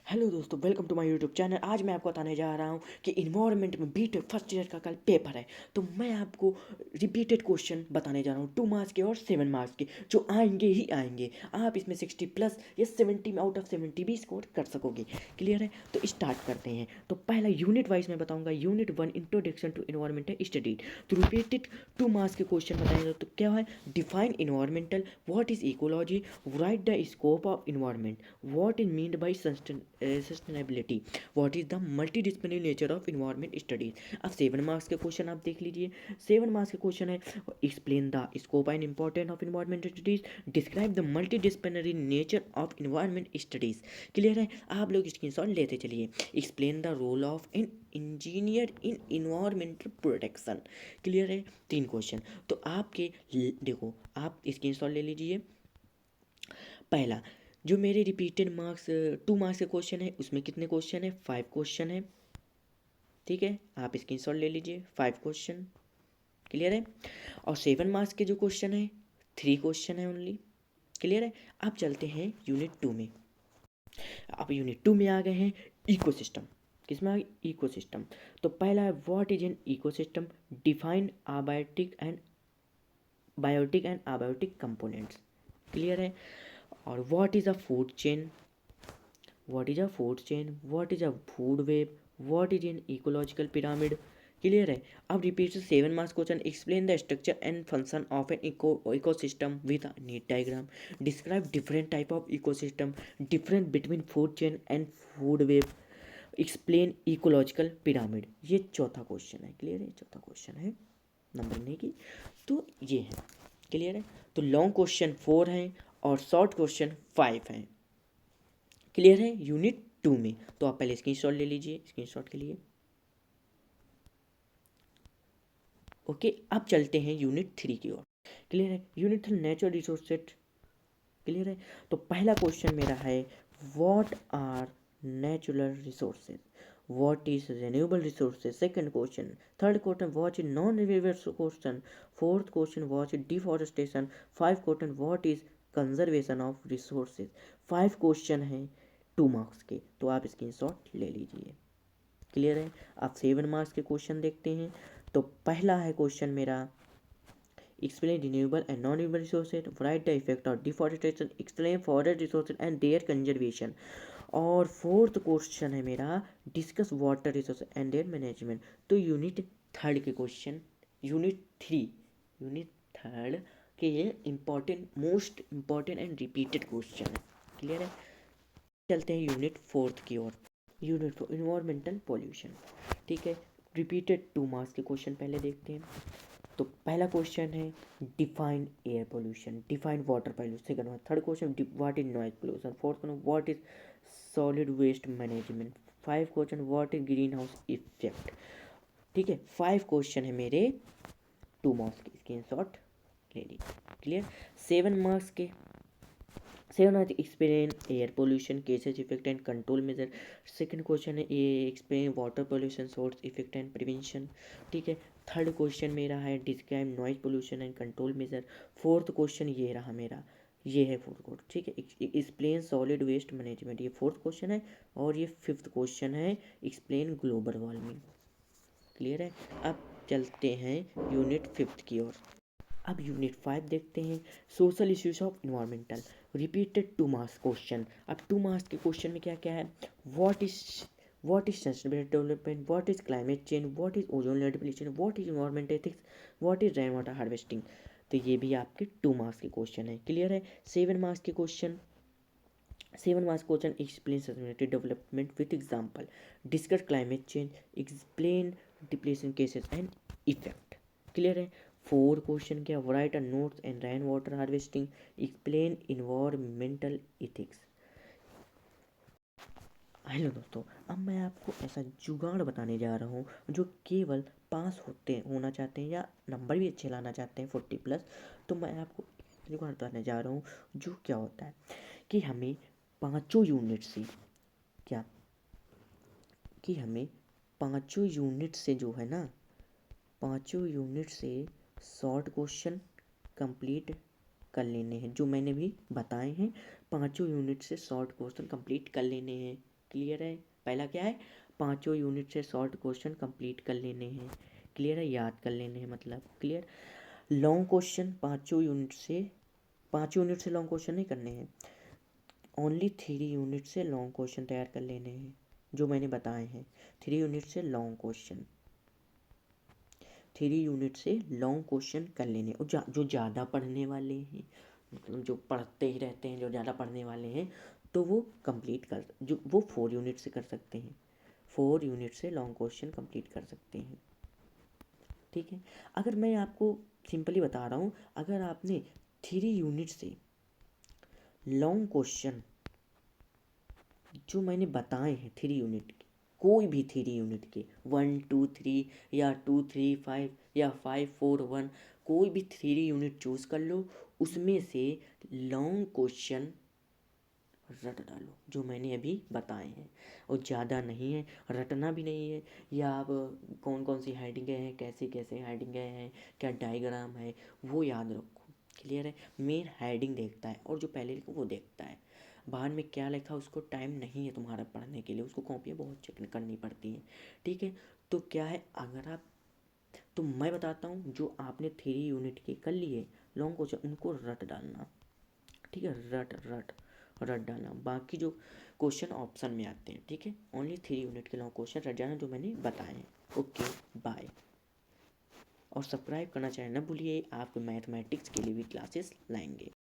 Hello दोस्तों, welcome to my YouTube channel. आज मैं आपको बताने जा रहा हूँ कि इन्वायरमेंट में बीटेक फर्स्ट ईयर का कल पेपर है। तो मैं आपको रिपीटेड क्वेश्चन बताने जा रहा हूँ 2 मार्क्स के और 7 मार्क्स के, जो आएंगे ही आएंगे। आप इसमें 60 प्लस या 70 में आउट ऑफ 70 भी स्कोर कर सकोगे। क्लियर है? तो स्टार्ट करते हैं। तो पहला यूनिट वाइज मैं बताऊँगा। Unit 1 introduction to environmental study. तो रिपीटेड 2 मार्क्स के क्वेश्चन बताएंगे। तो क्या है? Define environmental, what is ecology, write the scope of environment, what is meant by sustainability, what is the multidisciplinary nature of environment studies। अब 7 marks के question आप देख लीजिए। 7 मार्क्स के क्वेश्चन है explain the scope and importance of environment studies, describe the multidisciplinary nature of environment studies. Clear है? आप लोग स्क्रीनशॉट लेते चलिए। Explain the role of an engineer in environmental protection. Clear है? 3 क्वेश्चन। तो आपके देखो, आप स्क्रीनशॉट ले लीजिए। पहला जो मेरे रिपीटेड मार्क्स 2 मार्क्स के क्वेश्चन है, उसमें कितने क्वेश्चन है? 5 क्वेश्चन है। ठीक है, आप स्क्रीनशॉट ले लीजिए। 5 क्वेश्चन। क्लियर है? और 7 मार्क्स के जो क्वेश्चन है, 3 क्वेश्चन है ओनली। क्लियर है? आप चलते हैं यूनिट 2 में। आप यूनिट 2 में आ गए हैं। इकोसिस्टम। किसमें आ गए? इकोसिस्टम। तो पहला है what is an ecosystem, define biotic and abiotic components. Clear है? और what is a food chain, what is a food chain, what is a food web, what is an ecological pyramid। Clear है? अब repeat 7 marks question. Explain the structure and function of an ecosystem with NEET diagram, describe different type of ecosystem, difference between food chain and food web, explain ecological pyramid. ये चौथा question है। Clear है? चौथा question है number नहीं की। तो ये है। क्लियर है? तो लॉन्ग क्वेश्चन 4 हैं और शॉर्ट क्वेश्चन 5 हैं। क्लियर है? यूनिट 2 में। तो आप पहले स्क्रीनशॉट ले लीजिए स्क्रीनशॉट के लिए। ओके, अब चलते हैं यूनिट 3 की ओर। क्लियर है? Unit 3 natural resources. क्लियर है? तो पहला क्वेश्चन मेरा है what are natural resources, what is renewable resources. Second question. Third question what is non renewable question. Fourth question what is deforestation. 5 question what is conservation of resources. 5 question हैं 2 marks के। तो आप screenshot ले लीजिए। Clear है? आप 7 marks के question देखते हैं। तो पहला है क्वेश्चन मेरा explain renewable and non-renewable resources, write the effect of deforestation, explain forest resources and their conservation। और फोर्थ क्वेश्चन है मेरा discuss water resource and there management. तो यूनिट 3 के क्वेश्चन, यूनिट थर्ड के ये important, most important and repeated question है। Clear है? चलते हैं यूनिट 4 की ओर। Unit 4 environmental pollution. ठीक है, रिपीटेड 2 मार्क्स के क्वेश्चन पहले देखते हैं। तो पहला क्वेश्चन है define air pollution, define water pollution. Second one. Third question what is noise pollution. Fourth question what is solid waste management. 5 question what is green house effect. ठीक है, 5 question है मेरे 2 मार्क्स के। स्क्रीनशॉट ले लीजिए। Clear? 7 marks के 7 marks explain air pollution cases effect and control measure. Second question है ये explain water pollution source effect and prevention. ठीक है, थर्ड क्वेश्चन मेरा है describe noise pollution and control measure. Fourth question ये रहा मेरा, ये है फोर्थ क्वेश्चन। ठीक है, एक्सप्लेन सॉलिड वेस्ट मैनेजमेंट, ये फोर्थ क्वेश्चन है। और ये फिफ्थ क्वेश्चन है एक्सप्लेन ग्लोबल वार्मिंग। क्लियर है? अब चलते हैं यूनिट 5 की ओर। अब यूनिट 5 देखते हैं social issues of environmental. Repeated 2 marks question. अब 2 मार्क्स के क्वेश्चन में क्या क्या है? What is sustainable development, what is climate change, what is ozone layer depletion, what is environment ethics, what is rain water harvesting. तो ये भी आपके 2 मार्क्स के क्वेश्चन है। क्लियर है? 7 मार्क्स के question. 7 marks question explain sustainability development with example, discuss climate change, explain depletion cases and effect. Clear है? 4 question क्या? Right a notes and rain water harvesting, explain environmental ethics. Hello दोस्तों, अब मैं आपको ऐसा जुगाड़ बताने जा रहा हूँ जो केवल पास होना चाहते हैं या नंबर भी अच्छे लाना चाहते हैं 40 प्लस। तो मैं आपको जुगाड़ बताने जा रहा हूँ जो क्या होता है कि हमें पाँचों यूनिट से क्या कि हमें पाँचों यूनिट से जो है ना, पाँचों यूनिट से शॉर्ट क्वेश्चन कंप्लीट कर लेने हैं, जो मैंने भी बताए हैं। पाँचों यूनिट से शॉर्ट क्वेश्चन कंप्लीट कर लेने हैं। क्लियर है। पहला क्या है, पाँचों यूनिट से शॉर्ट क्वेश्चन कंप्लीट कर लेने हैं, क्लियर है, याद कर लेने हैं मतलब, क्लियर। लॉन्ग क्वेश्चन पाँचों यूनिट से लॉन्ग क्वेश्चन नहीं करने हैं, ओनली 3 यूनिट से लॉन्ग क्वेश्चन तैयार कर लेने हैं जो मैंने बताए हैं। 3 यूनिट से लॉन्ग क्वेश्चन, 3 यूनिट से लॉन्ग क्वेश्चन कर लेने। और जो ज़्यादा पढ़ने वाले हैं, मतलब जो पढ़ते ही रहते हैं, जो ज़्यादा पढ़ने वाले हैं, तो वो कंप्लीट कर, जो वो 4 यूनिट से कर सकते हैं, 4 यूनिट से लॉन्ग क्वेश्चन कंप्लीट कर सकते हैं, ठीक है। अगर मैं आपको सिंपली बता रहा हूँ, अगर आपने 3 यूनिट से लॉन्ग क्वेश्चन जो मैंने बताए हैं 3 यूनिट के, कोई भी 3 यूनिट के 1 2 3 या 2 3 5 या 5 4 1, कोई भी 3 यूनिट चूज़ कर लो, उसमें से लॉन्ग क्वेश्चन रट डालो जो मैंने अभी बताए हैं। और ज़्यादा नहीं है, रटना भी नहीं है, या आप कौन कौन सी हेडिंगें हैं, कैसे कैसे हेडिंगें हैं, क्या डायग्राम है, वो याद रखो, क्लियर है। मेन हेडिंग देखता है और जो पहले लिखो वो देखता है, बाद में क्या लिखा उसको टाइम नहीं है तुम्हारा पढ़ने के लिए, उसको कॉपियाँ बहुत चेक करनी पड़ती हैं, ठीक है। तो क्या है, अगर आप, तो मैं बताता हूँ जो आपने 3 यूनिट के कर लिए लॉन्ग क्वेश्चन, उनको रट डालना, ठीक है, रट डालना। बाकी जो क्वेश्चन ऑप्शन में आते हैं, ठीक है, ओनली 3 यूनिट के लॉन्ग क्वेश्चन रट जाना जो मैंने बताए हैं। Okay, bye. और सब्सक्राइब करना चाहे ना भूलिए, आपको मैथमेटिक्स के लिए भी क्लासेस लाएंगे।